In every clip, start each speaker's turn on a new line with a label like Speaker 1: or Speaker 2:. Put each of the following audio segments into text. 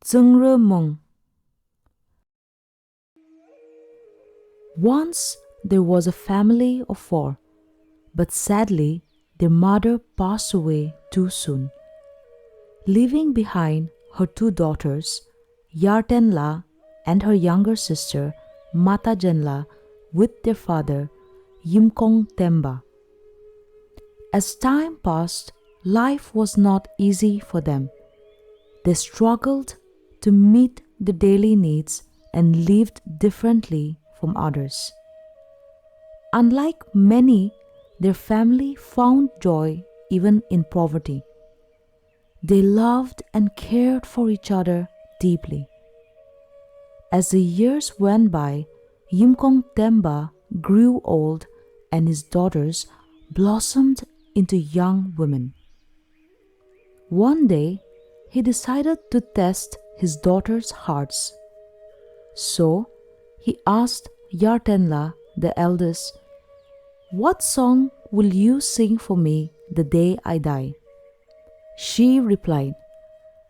Speaker 1: Tsüngremmung. Once there was a family of four, but sadly their mother passed away too soon, leaving behind her two daughters, Yartenla and her younger sister, Matajenla, with their father, Yimkong Temba. As time passed, life was not easy for them. They struggled to meet the daily needs and lived differently from others. Unlike many, their family found joy even in poverty. They loved and cared for each other deeply. As the years went by, Yimkong Temba grew old and his daughters blossomed into young women. One day, he decided to test his daughters' hearts. So, he asked Yartenla, the eldest, "What song will you sing for me the day I die?" She replied,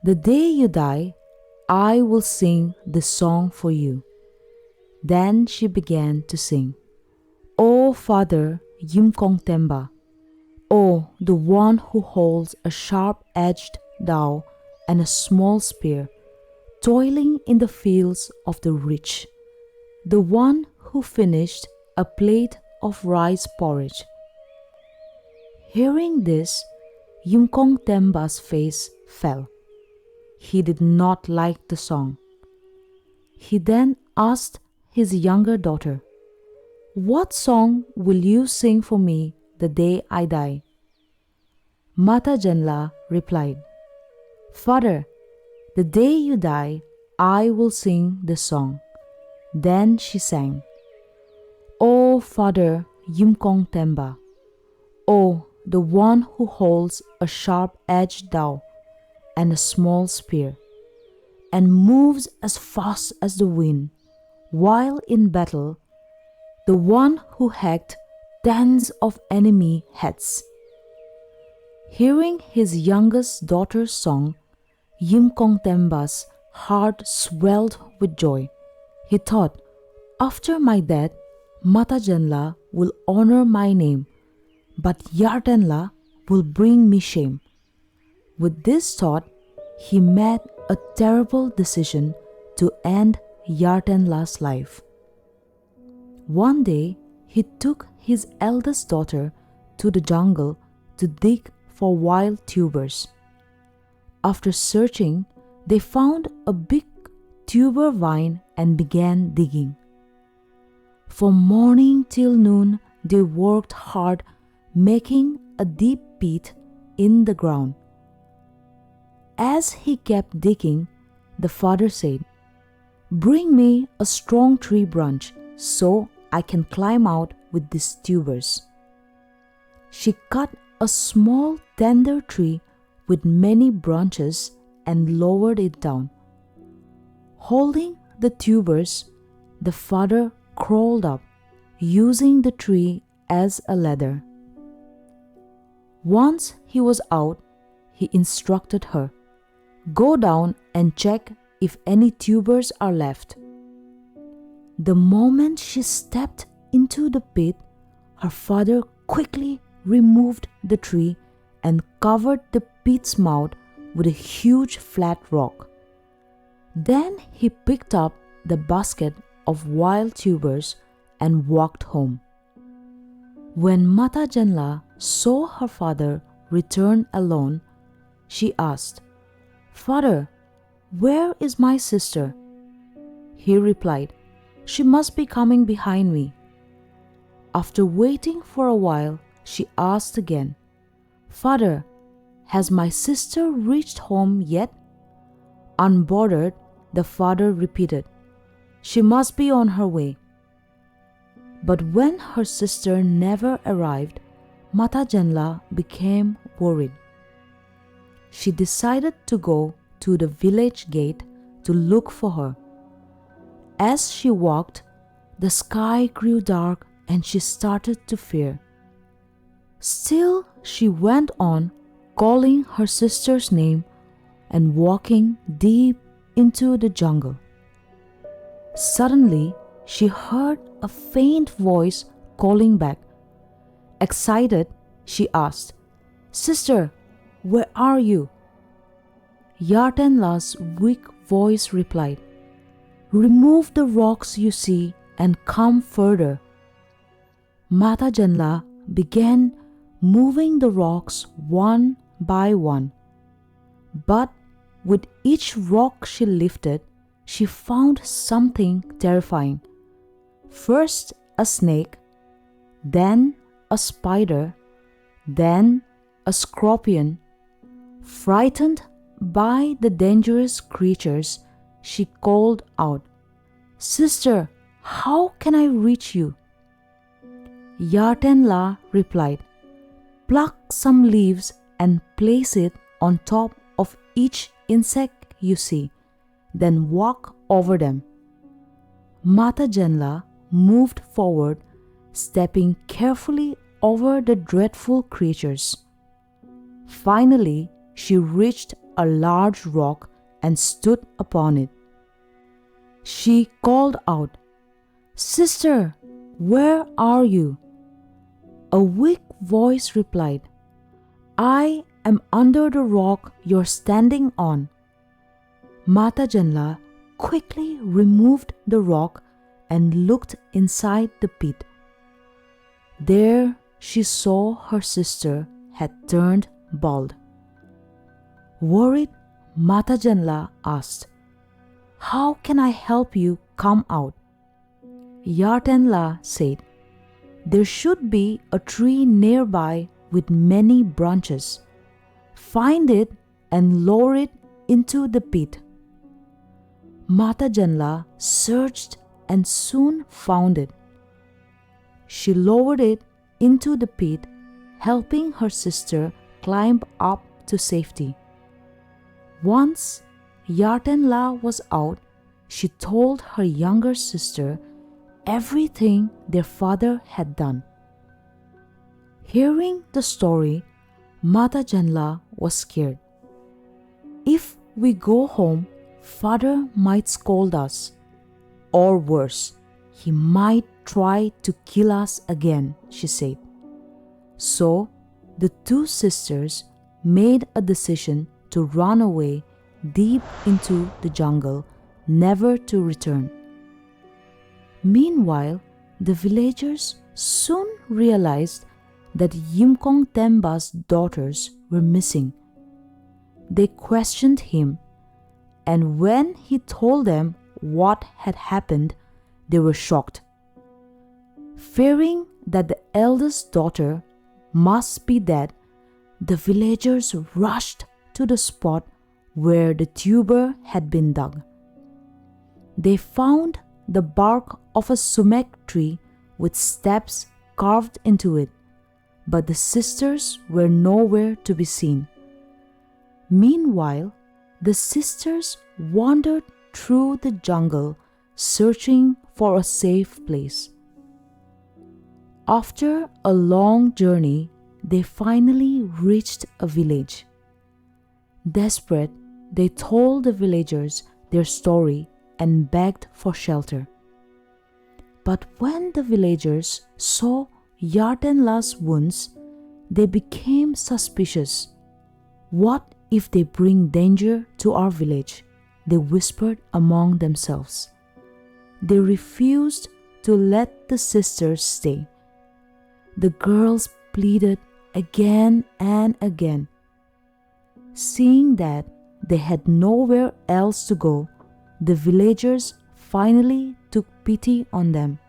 Speaker 1: "The day you die, I will sing this song for you." Then she began to sing, "O Father Yimkong Temba, O the one who holds a sharp-edged dao and a small spear, toiling in the fields of the rich, the one who finished a plate of rice porridge." Hearing this, Yimkong Temba's face fell. He did not like the song. He then asked his younger daughter, "What song will you sing for me the day I die?" Matajenla replied, "Father, the day you die, I will sing the song." Then she sang, "O Father Yimkong Temba, O the one who holds a sharp-edged dao and a small spear, and moves as fast as the wind, while in battle, the one who hacked tens of enemy heads." Hearing his youngest daughter's song, Yimkong Temba's heart swelled with joy. He thought, "After my death, Matajenla will honor my name, but Yartenla will bring me shame." With this thought, he made a terrible decision to end Yartenla's life. One day, he took his eldest daughter to the jungle to dig for wild tubers. After searching, they found a big tuber vine and began digging. From morning till noon, they worked hard, making a deep pit in the ground. As he kept digging, the father said, "Bring me a strong tree branch so I can climb out with these tubers." She cut a small tender tree with many branches and lowered it down. Holding the tubers, the father crawled up, using the tree as a ladder. Once he was out, he instructed her, "Go down and check if any tubers are left." The moment she stepped into the pit, her father quickly removed the tree and covered the pit's mouth with a huge flat rock. Then he picked up the basket of wild tubers and walked home. When Matajenla saw her father return alone, she asked, "Father, where is my sister?" He replied, "She must be coming behind me." After waiting for a while, she asked again, "Father, has my sister reached home yet?" Unbothered, the father repeated, "She must be on her way." But when her sister never arrived, Matajenla became worried. She decided to go to the village gate to look for her. As she walked, The sky grew dark and she started to fear. Still, she went on, calling her sister's name and walking deep into the jungle. Suddenly, she heard a faint voice calling back. Excited, she asked, "Sister, where are you?" Yartenla's weak voice replied, "Remove the rocks you see and come further." Mata Janla began moving the rocks one by one. But with each rock she lifted, she found something terrifying. First a snake, then a spider, then a scorpion. Frightened by the dangerous creatures, she called out, "Sister, how can I reach you?" Yartenla replied, "Pluck some leaves and place it on top of each insect you see, then walk over them." Mata Janla moved forward, stepping carefully over the dreadful creatures. Finally, she reached a large rock and stood upon it. She called out, "Sister, where are you?" A weak voice replied, "I am under the rock you're standing on." Mata Janla quickly removed the rock and looked inside the pit. There she saw her sister had turned bald. Worried, Mata Janla asked, "How can I help you come out?" Yartenla said, "There should be a tree nearby with many branches. Find it and lower it into the pit." Mata Janla searched and soon found it. She lowered it into the pit, helping her sister climb up to safety. Once Yartenla was out, she told her younger sister everything their father had done. Hearing the story, Mata Janla was scared. "If we go home, father might scold us. Or worse, he might try to kill us again," she said. So the two sisters made a decision to run away deep into the jungle, never to return. Meanwhile, the villagers soon realized that Yimkong Temba's daughters were missing. They questioned him, and when he told them what had happened, they were shocked. Fearing that the eldest daughter must be dead, the villagers rushed to the spot where the tuber had been dug. They found the bark of a sumac tree with steps carved into it, but the sisters were nowhere to be seen. Meanwhile, the sisters wandered through the jungle, searching for a safe place. After a long journey, they finally reached a village. Desperate, they told the villagers their story and begged for shelter. But when the villagers saw Yartenla's wounds, they became suspicious. "What if they bring danger to our village?" they whispered among themselves. They refused to let the sisters stay. The girls pleaded again and again. Seeing that they had nowhere else to go, the villagers finally took pity on them.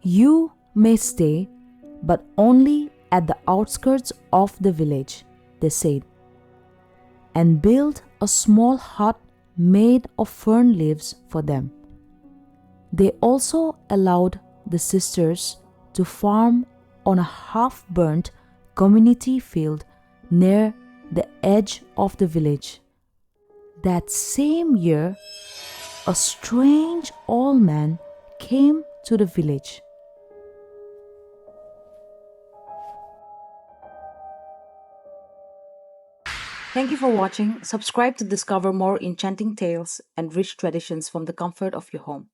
Speaker 1: "You may stay, but only at the outskirts of the village," they said, and built a small hut made of fern leaves for them. They also allowed the sisters to farm on a half-burnt community field near the edge of the village. That same year, a strange old man came to the village. Thank you for watching. Subscribe to discover more enchanting tales and rich traditions from the comfort of your home.